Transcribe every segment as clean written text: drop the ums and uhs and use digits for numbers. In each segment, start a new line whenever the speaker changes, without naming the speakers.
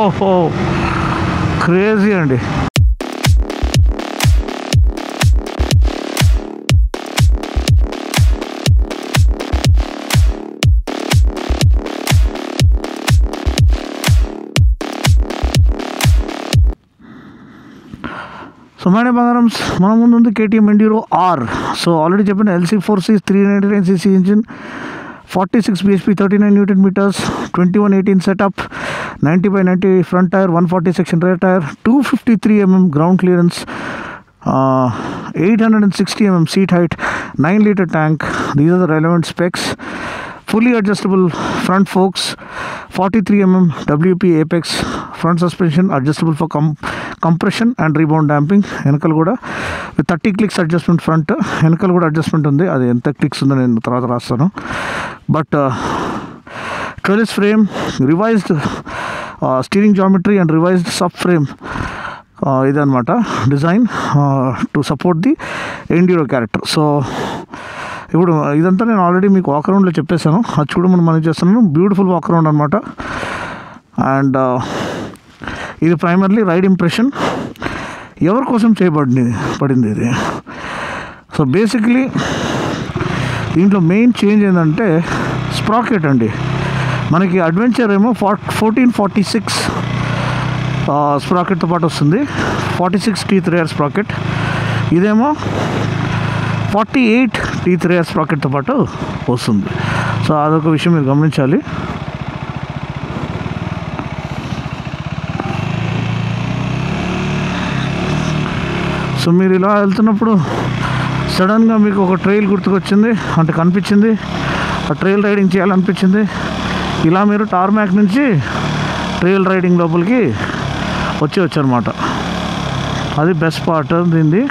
ఓహో క్రేజీ అండి. So madam బంగారమ్స్ మన ముందు ఉంది KTM Enduro R. So already చెప్పిన LC4C 399cc engine, 46 bhp, 39 Newton meters, 2118 setup, 90/90 front tire, 140 section rear tire, 253 mm ground clearance, 860 mm seat height, 9 liter tank. These are the relevant specs. Fully adjustable front forks, 43 mm WP apex, front suspension adjustable for compression and rebound damping. వెనకాల కూడా with 30 clicks adjustment front. వెనకాల కూడా adjustment ఉంది, అది ఎంత clicks ఉందో నేను తర్వాత రాస్తాను. But trellis frame, revised steering geometry and revised sub frame ఇదన్నమాట design to support the enduro character. So ఇప్పుడు ఇదంతా నేను ఆల్రెడీ మీకు వాక్ అరౌండ్లో చెప్పేశాను, అది చూడమని మనం చేస్తున్నాను. బ్యూటిఫుల్ వాక్ అరౌండ్ అనమాట. అండ్ ఇది ప్రైమర్లీ రైడ్ ఇంప్రెషన్ ఎవరి కోసం పడింది ఇది. సో బేసిక్లీ దీంట్లో మెయిన్ చేంజ్ ఏంటంటే స్ప్రాకెట్ అండి. మనకి అడ్వెంచర్ ఏమో 1446 స్ప్రాకెట్తో పాటు వస్తుంది, 46 teeth rear స్ప్రాకెట్. ఇదేమో 48 teeth rear స్ప్రాకెట్తో పాటు వస్తుంది. సో అదొక విషయం మీరు గమనించాలి. సో మీరు ఇలా వెళ్తున్నప్పుడు సడన్గా మీకు ఒక ట్రైల్ గుర్తుకొచ్చింది, అంటే కనిపించింది, ఆ ట్రైల్ రైడింగ్ చేయాలనిపించింది. ఇలా మీరు టార్మాక్ నుంచి ట్రైల్ రైడింగ్ లోపలికి వచ్చారన్నమాట. అది బెస్ట్ పార్ట్ దీనిది.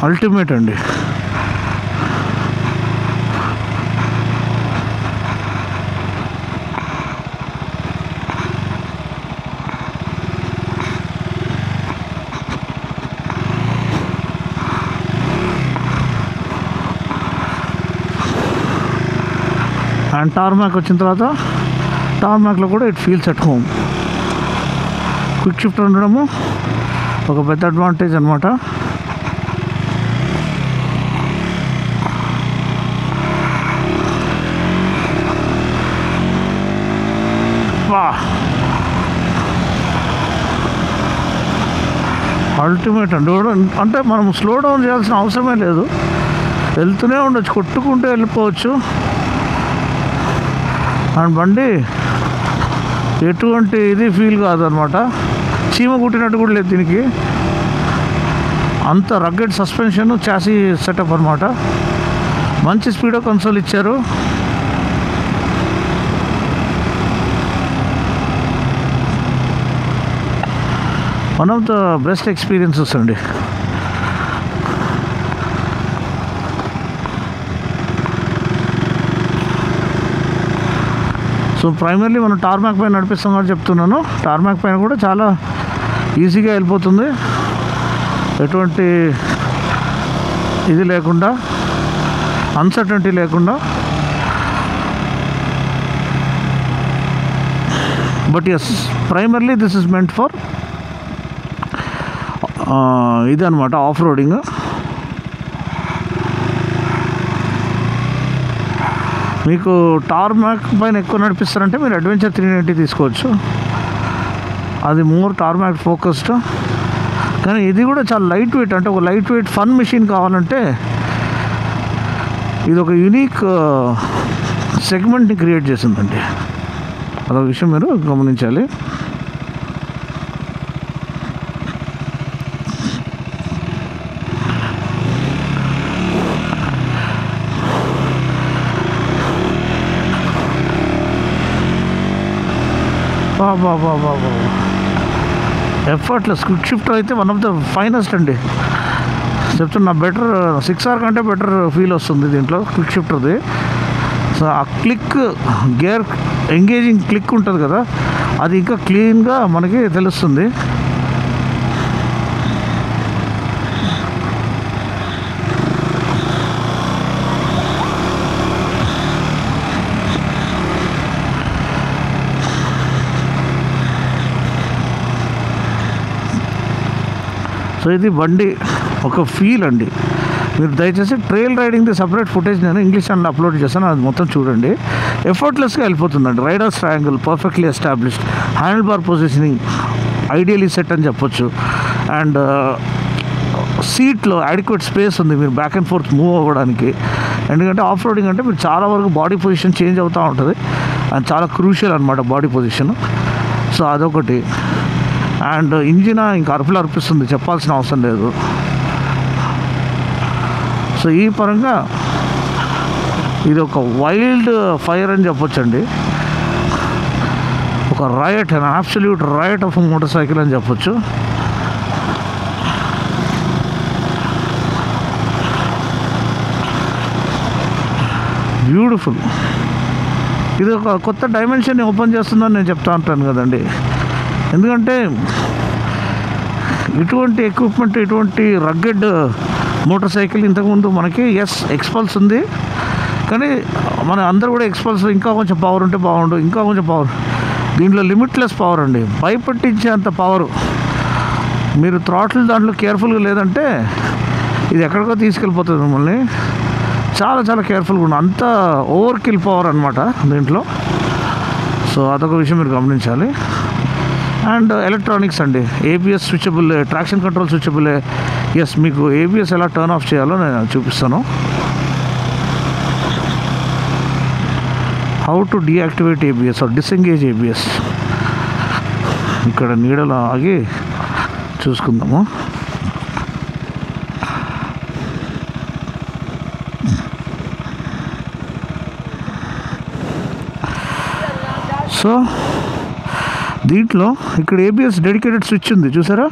అల్టిమేట్ అండి. అండ్ టార్మాక్ వచ్చిన తర్వాత టార్మాక్లో కూడా it feels at home. Quick shift ఉండడము ఒక పెద్ద అడ్వాంటేజ్ అనమాట. అల్టిమేట్ అండి. అంటే మనం స్లో డౌన్ చేయాల్సిన అవసరమే లేదు, వెళ్తూనే ఉండొచ్చు, కొట్టుకుంటూ వెళ్ళిపోవచ్చు. అండ్ బండి ఎటువంటి ఇది ఫీల్ కాదనమాట, చీమ కుట్టినట్టు కూడా లేదు దీనికి. అంత రగ్గెడ్ సస్పెన్షన్, చాసీ సెటప్ అనమాట. మంచి స్పీడో కన్సోల్ ఇచ్చారు. One of the best experiences అండి. సో ప్రైమర్లీ మనం టార్మాక్ పైన నడిపిస్తాం కాబట్టి చెప్తున్నాను. టార్మాక్ పైన కూడా చాలా ఈజీగా వెళ్ళిపోతుంది, ఎటువంటి ఇది లేకుండా, అన్సర్టనిటీ లేకుండా. But yes, primarily this is meant for ఇది అనమాట, ఆఫ్ రోడింగ్. మీకు టార్మాక్ పైన ఎక్కువ నడిపిస్తారంటే మీరు అడ్వెంచర్ 390 తీసుకోవచ్చు, అది మోర్ టార్మాక్ ఫోకస్డ్. కానీ ఇది కూడా చాలా లైట్ వెయిట్, అంటే ఒక లైట్ వెయిట్ ఫన్ మెషిన్ కావాలంటే ఇది ఒక యూనిక్ సెగ్మెంట్ని క్రియేట్ చేసిందండి. అదొక విషయం మీరు గమనించాలి. ఎఫర్ట్లెస్ క్విక్ షిఫ్ట్ అయితే వన్ ఆఫ్ ద ఫైనెస్ట్ అండి చెప్తున్నా. బెటర్ 6R కంటే బెటర్ ఫీల్ వస్తుంది దీంట్లో క్విక్ షిఫ్ట్ది. సో ఆ క్లిక్, గేర్ ఎంగేజింగ్ క్లిక్ ఉంటుంది కదా, అది ఇంకా క్లీన్గా మనకి తెలుస్తుంది. సో ఇది బండి ఒక ఫీల్ అండి. మీరు దయచేసి ట్రైల్ రైడింగ్ది సపరేట్ ఫుటేజ్ నేను ఇంగ్లీష్ ఛానల్ అప్లోడ్ చేస్తాను, అది మొత్తం చూడండి. ఎఫర్ట్లెస్గా వెళ్ళిపోతుందండి. Riders triangle perfectly established, handle bar positioning ideally set అని చెప్పొచ్చు. అండ్ సీట్లో అడిక్వేట్ స్పేస్ ఉంది మీరు బ్యాక్ అండ్ ఫోర్త్ మూవ్ అవ్వడానికి. ఎందుకంటే ఆఫ్ రోడింగ్ అంటే మీరు చాలా వరకు బాడీ పొజిషన్ చేంజ్ అవుతూ ఉంటుంది, అండ్ చాలా క్రూషియల్ అనమాట బాడీ పొజిషన్. సో అదొకటి. అండ్ ఇంజిన్ ఇంకా అరుపులు అర్పిస్తుంది, చెప్పాల్సిన అవసరం లేదు. సో ఈ పరంగా ఇది ఒక వైల్డ్ ఫైర్ అని చెప్పొచ్చండి. ఒక riot, an absolute riot of motorcycle అని చెప్పొచ్చు. బ్యూటిఫుల్. ఇది ఒక కొత్త డైమెన్షన్ ఓపెన్ చేస్తుందని నేను చెప్తా ఉంటాను కదండి. ఎందుకంటే ఇటువంటి ఎక్విప్మెంట్, ఇటువంటి రగ్గెడ్ మోటార్ సైకిల్ ఇంతకుముందు మనకి ఎక్స్పల్స్ ఉంది, కానీ మన అందరూ కూడా ఎక్స్పల్స్ ఇంకా కొంచెం పవర్ ఉంటే బాగుండు, ఇంకా కొంచెం పవర్. దీంట్లో లిమిట్లెస్ పవర్ అండి, భయపట్టించే అంత పవరు. మీరు థ్రాటిల్ దాంట్లో కేర్ఫుల్గా లేదంటే ఇది ఎక్కడికో తీసుకెళ్ళిపోతుంది మిమ్మల్ని. చాలా చాలా కేర్ఫుల్గా ఉండు, అంత ఓవర్ కిల్ పవర్ అనమాట దీంట్లో. సో అదొక విషయం మీరు గమనించాలి. అండ్ ఎలక్ట్రానిక్స్ అండి, ABS switchable, traction control switchable. Yes, మీకు ఏబిఎస్ ఎలా టర్న్ ఆఫ్ చేయాలో నేను చూపిస్తాను. How to deactivate ABS or disengage ABS. ఇక్కడ నీడలో ఆగి చూసుకుందాము. సో దీంట్లో ఇక్కడ ఏబిఎస్ డెడికేటెడ్ స్విచ్ ఉంది చూసారా,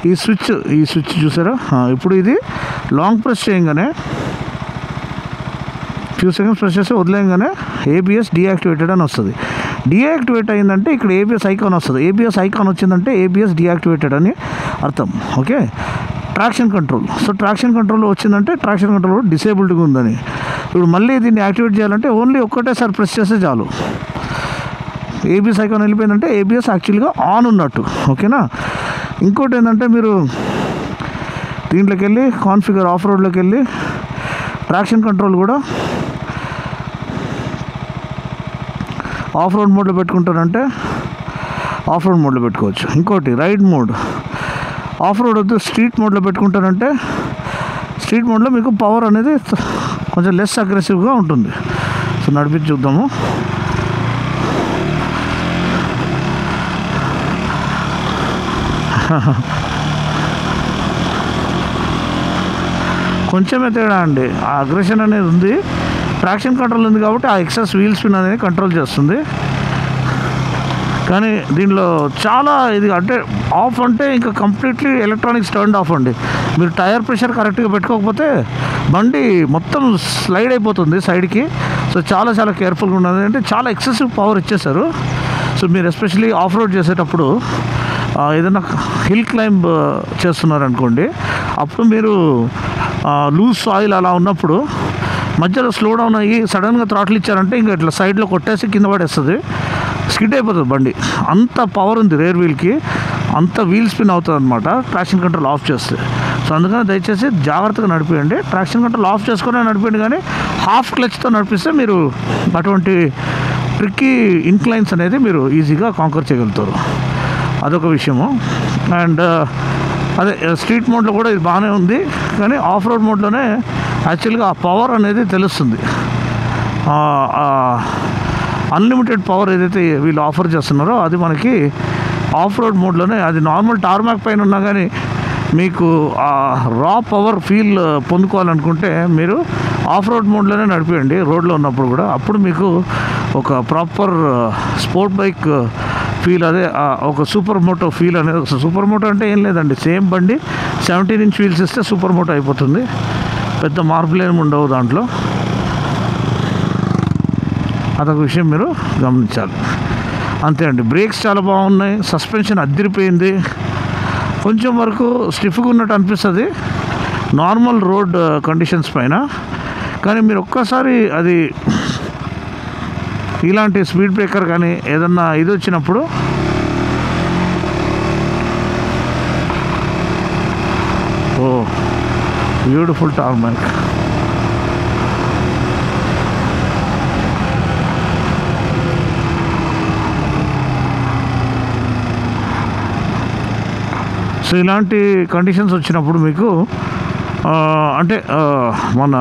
ఈ స్విచ్ చూసారా. ఇప్పుడు ఇది లాంగ్ ప్రెస్ చేయగానే, ఫ్యూ సెకండ్స్ ప్రెస్ చేస్తే వదిలేయంగానే ఏబిఎస్ డీయాక్టివేటెడ్ అని వస్తుంది. డీయాక్టివేట్ అయిందంటే ఇక్కడ ఏబిఎస్ ఐకాన్ వస్తుంది. ఏబిఎస్ ఐకాన్ వచ్చిందంటే ఏబిఎస్ డీయాక్టివేటెడ్ అని అర్థం. Okay. Traction control. So traction control వచ్చిందంటే ట్రాక్షన్ కంట్రోల్ డిసేబుల్డ్గా ఉందని. ఇప్పుడు మళ్ళీ దీన్ని యాక్టివేట్ చేయాలంటే ఓన్లీ ఒక్కటేసారి ప్రెస్ చేస్తే చాలు. ఏబిఎస్ ఐకాన్ వెళ్ళిపోయిందంటే ఏబిఎస్ యాక్చువల్గా ఆన్ ఉన్నట్టు. ఓకేనా. ఇంకోటి ఏంటంటే మీరు దీంట్లోకి వెళ్ళి కాన్ఫిగర్ ఆఫ్ రోడ్లోకి వెళ్ళి ట్రాక్షన్ కంట్రోల్ కూడా ఆఫ్ రోడ్ మోడ్లో పెట్టుకుంటారంటే ఆఫ్ రోడ్ మోడ్లో పెట్టుకోవచ్చు. ఇంకోటి రైడ్ మోడ్, ఆఫ్ రోడ్ వద్దు స్ట్రీట్ మోడ్లో పెట్టుకుంటారంటే స్ట్రీట్ మోడ్లో మీకు పవర్ అనేది కొంచెం లెస్ అగ్రెసివ్గా ఉంటుంది. సో నడిపించి చూద్దాము. కొంచెమే తేడా అండి, ఆ అగ్రెషన్ అనేది ఉంది. ట్రాక్షన్ కంట్రోల్ ఉంది కాబట్టి ఆ ఎక్సెస్ వీల్ స్పిన్ అనేది కంట్రోల్ చేస్తుంది. కానీ దీనిలో చాలా ఇది అంటే ఆఫ్ అంటే ఇంకా కంప్లీట్లీ ఎలక్ట్రానిక్స్ టర్న్ ఆఫ్ అండి. మీరు టైర్ ప్రెషర్ కరెక్ట్గా పెట్టుకోకపోతే బండి మొత్తం స్లైడ్ అయిపోతుంది సైడ్కి. సో చాలా చాలా కేర్ఫుల్గా ఉన్నది. అంటే చాలా ఎక్సెసివ్ పవర్ ఇచ్చేసారు. సో మీరు ఎస్పెషలీ ఆఫ్ రోడ్ చేసేటప్పుడు ఏదైనా హిల్ క్లైంబ్ చేస్తున్నారనుకోండి, అప్పుడు మీరు లూజ్ సాయిల్ అలా ఉన్నప్పుడు మధ్యలో స్లో డౌన్ అయ్యి సడన్గా థ్రాటిల్ ఇచ్చారంటే ఇంకా ఇట్లా సైడ్లో కొట్టేసి కింద పడేస్తుంది, స్కిడ్ అయిపోతుంది బండి. అంత పవర్ ఉంది రేర్ వీల్కి, అంత వీల్ స్పిన్ అవుతుంది అనమాట ట్రాక్షన్ కంట్రోల్ ఆఫ్ చేస్తే. సో అందుకని దయచేసి జాగ్రత్తగా నడిపియండి. ట్రాక్షన్ కంట్రోల్ ఆఫ్ చేసుకునే నడిపండి, కానీ హాఫ్ క్లచ్తో నడిపిస్తే మీరు అటువంటి ట్రిక్కీ ఇన్క్లైన్స్ అనేది మీరు ఈజీగా కాంకర్ చేయగలుగుతారు. అదొక విషయము. అండ్ అదే స్ట్రీట్ మోడ్లో కూడా ఇది బాగానే ఉంది, కానీ ఆఫ్ రోడ్ మోడ్లోనే యాక్చువల్గా ఆ పవర్ అనేది తెలుస్తుంది. అన్లిమిటెడ్ పవర్ ఏదైతే వీళ్ళు ఆఫర్ చేస్తున్నారో అది మనకి ఆఫ్ రోడ్ మోడ్లోనే. అది నార్మల్ టార్మాక్ పైన ఉన్నా కానీ మీకు ఆ రా పవర్ ఫీల్ పొందుకోవాలనుకుంటే మీరు ఆఫ్ రోడ్ మోడ్లోనే నడిపియండి రోడ్లో ఉన్నప్పుడు కూడా. అప్పుడు మీకు ఒక ప్రాపర్ స్పోర్ట్ బైక్ ఫీల్, అదే ఒక సూపర్ మోటో ఫీల్ అనేది. సూపర్ మోటో అంటే ఏం లేదండి, సేమ్ బండి 17 ఇంచ్ వీల్స్ ఇస్తే సూపర్ మోటో అయిపోతుంది. పెద్ద మార్పులు ఏమి ఉండవు దాంట్లో. అదొక విషయం మీరు గమనించాలి. అంతే అండి. బ్రేక్స్ చాలా బాగున్నాయి, సస్పెన్షన్ అదిరిపోయింది. కొంచెం వరకు స్టిఫ్గా ఉన్నట్టు అనిపిస్తుంది నార్మల్ రోడ్ కండిషన్స్ పైన, కానీ మీరు ఒక్కసారి అది ఇలాంటి స్పీడ్ బ్రేకర్ కానీ ఏదన్నా ఇది వచ్చినప్పుడు బ్యూటిఫుల్ టార్మాక్. సో ఇలాంటి కండిషన్స్ వచ్చినప్పుడు మీకు అంటే మన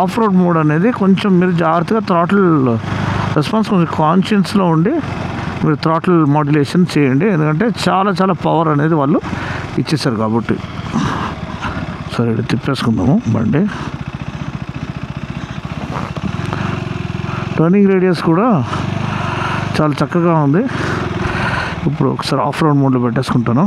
ఆఫ్ రోడ్ మోడ్ అనేది కొంచెం మీరు జాగ్రత్తగా థ్రాటిల్ రెస్పాన్స్ కొంచెం కాన్షియన్స్లో ఉండి మీరు థ్రాటిల్ మాడ్యులేషన్ చేయండి, ఎందుకంటే చాలా చాలా పవర్ అనేది వాళ్ళు ఇచ్చేసారు కాబట్టి. సరే తిప్పేసుకుందాము బండి. టర్నింగ్ రేడియస్ కూడా చాలా చక్కగా ఉంది. ఇప్పుడు ఒకసారి ఆఫ్ రోడ్ మోడ్లో పెట్టేసుకుంటాను.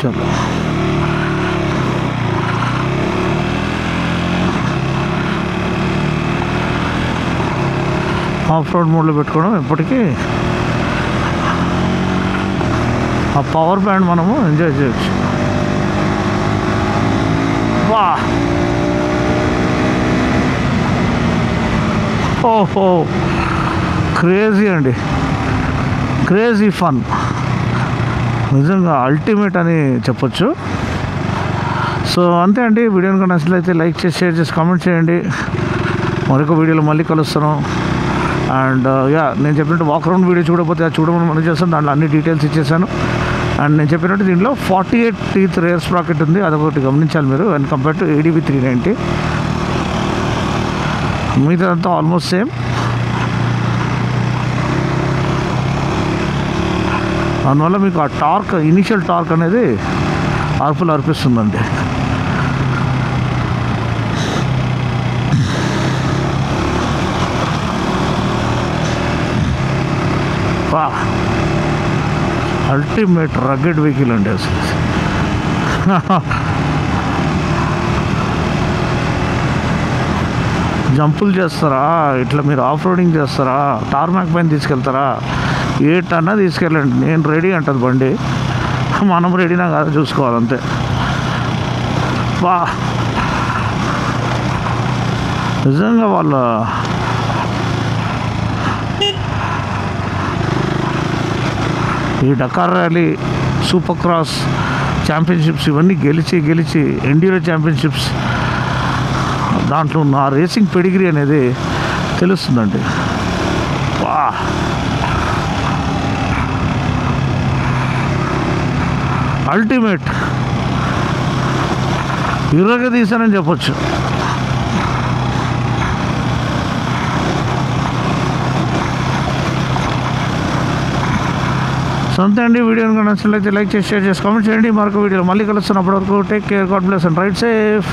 చలో ఆఫ్ రోడ్ మోడ్లో పెట్టుకోవడం ఎప్పటికీ ఆ పవర్ బ్యాండ్ మనము ఎంజాయ్ చేయొచ్చు. వా ఓహో క్రేజీ అండి, క్రేజీ ఫన్, నిజంగా అల్టిమేట్ అని చెప్పొచ్చు. సో అంతే అండి. వీడియోని కనుక నచ్చినట్లయితే లైక్ చేసి, షేర్ చేసి, కామెంట్ చేయండి. మరొక వీడియోలో మళ్ళీ కలుస్తాను. అండ్ నేను చెప్పినట్టు వాక్ రౌండ్ వీడియో చూడకపోతే అది చూడమని మనం చేస్తాను, దాంట్లో అన్ని డీటెయిల్స్ ఇచ్చేసాను. అండ్ నేను చెప్పినట్టు దీంట్లో 48 టీత్ రేర్ స్ప్రాకెట్ ఉంది, అదొకటి గమనించాలి మీరు. అండ్ కంపేర్ టు ADV 390 మిగతాదంతా ఆల్మోస్ట్ సేమ్. అందువల్ల మీకు ఆ టార్క్, ఇనిషియల్ టార్క్ అనేది అర్పులు అర్పిస్తుందండి. వా అల్టిమేట్ రగ్గెడ్ వెహికల్ అండి అసలు. జంపులు చేస్తారా, ఇట్లా మీరు ఆఫ్ రోడింగ్ చేస్తారా, టార్మాక్ పైన తీసుకెళ్తారా, ఏటన్నా తీసుకెళ్ళండి, నేను రెడీ అంటది బండి. మనం రెడీనా కాదా చూసుకోవాలంతే. వా నిజంగా వాళ్ళ ఈ డకార్ ర్యాలీ, సూపర్ క్రాస్ ఛాంపియన్షిప్స్ ఇవన్నీ గెలిచి ఎండ్యూరో ఛాంపియన్షిప్స్ దాంట్లో నా రేసింగ్ పెడిగ్రీ అనేది తెలుస్తుందండి. వా అల్టిమేట్, ఇరగ తీసానని చెప్పొచ్చు. అంతే అండి. వీడియోని కనుక నచ్చినట్లయితే లైక్ చేసి, షేర్ చేసి, కామెంట్ చేయండి. మరొక వీడియోలో మళ్ళీ కలుస్తున్నప్పటి వరకు take care, God bless and ride safe.